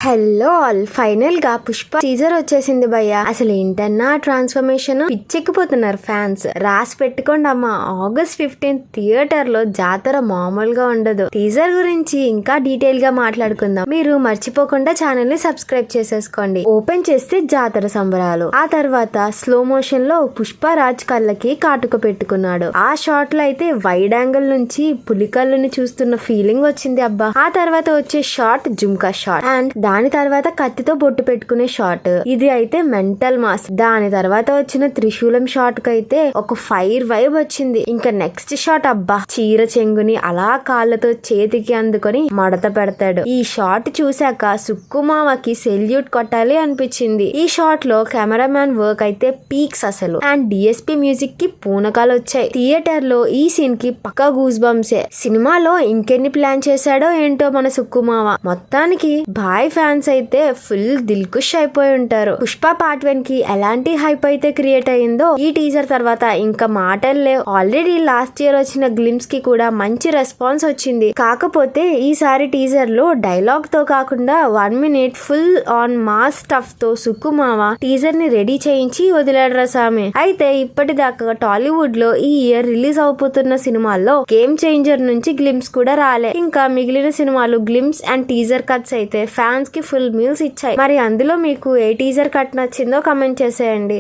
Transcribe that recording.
Hello all, final గా Pushpa teaser వచ్చేసింది భయ్య. అసలు ఏంటన్నా ట్రాన్స్ఫర్మేషన్, పిచ్చెక్కిపోతున్నారు ఫ్యాన్స్. రాసి పెట్టుకోండి అమ్మా, August 15 థియేటర్ లో జాతర మామూలుగా ఉండదు. టీజర్ గురించి ఇంకా డీటెయిల్ గా మాట్లాడుకుందాం. మీరు మర్చిపోకుండా ఛానల్ ని సబ్స్క్రైబ్ చేసేసుకోండి. ఓపెన్ చేస్తే జాతర సంబరాలు, ఆ తర్వాత స్లో మోషన్ లో పుష్పరాజ్ కళ్ళకి కాటుక పెట్టుకున్నాడు. ఆ షాట్ లో అయితే వైడ్ యాంగిల్ నుంచి పులికళ్ళని చూస్తున్న ఫీలింగ్ వచ్చింది అబ్బా. ఆ తర్వాత వచ్చే షాట్ జుమ్కా షాట్, అండ్ దాని తర్వాత కత్తితో బొట్టు పెట్టుకునే షాట్, ఇది అయితే మెంటల్ మాస్. దాని తర్వాత వచ్చిన త్రిశూలం షాట్ కి అయితే ఒక ఫైర్ వైబ్ వచ్చింది. ఇంకా నెక్స్ట్ షాట్ అబ్బా, చీర చెంగుని అలా కాళ్ళతో చేతికి అందుకొని మడత పెడతాడు. ఈ షాట్ చూశాక సుక్కుమావకి సెల్యూట్ కొట్టాలి అనిపించింది. ఈ షాట్ లో కెమెరామ్యాన్ వర్క్ అయితే పీక్స్ అసలు. అండ్ డిఎస్పి మ్యూజిక్ కి పూనకాలు వచ్చాయి. థియేటర్ లో ఈ సీన్ కి పక్కా గూస్ బంప్సే. సినిమాలో ఇంకెన్ని ప్లాన్ చేశాడో ఏంటో మన సుక్కుమావ. మొత్తానికి బాయ్ ఫ్యాన్స్ అయితే ఫుల్ దిల్కుష్ అయిపోయి ఉంటారు. పుష్ప పార్ట్ 1 కి ఎలాంటి హైప్ అయితే క్రియేట్ అయిందో ఈ టీజర్ తర్వాత ఇంకా మాటలు లేవు. ఆల్రెడీ లాస్ట్ ఇయర్ వచ్చిన గ్లిమ్స్ కి కూడా మంచి రెస్పాన్స్ వచ్చింది. కాకపోతే ఈసారి టీజర్ లో డైలాగ్ తో కాకుండా 1 minute full on mass stuff తో సుకుమావ టీజర్ ని రెడీ చేయించి వదిలాడు సామి. అయితే ఇప్పటిదాకా టాలీవుడ్ లో ఈ ఇయర్ రిలీజ్ అవబోతున్న సినిమాల్లో గేమ్ చేంజర్ నుంచి గ్లిమ్స్ కూడా రాలే. ఇంకా మిగిలిన సినిమాలు గ్లిమ్స్ అండ్ టీజర్ కట్స్ అయితే ఫ్యాన్స్ కి ఫుల్ మీల్స్ ఇచ్చాయి. మరి అందులో మీకు ఏ టీజర్ కట్ నచ్చిందో కమెంట్ చేసేయండి.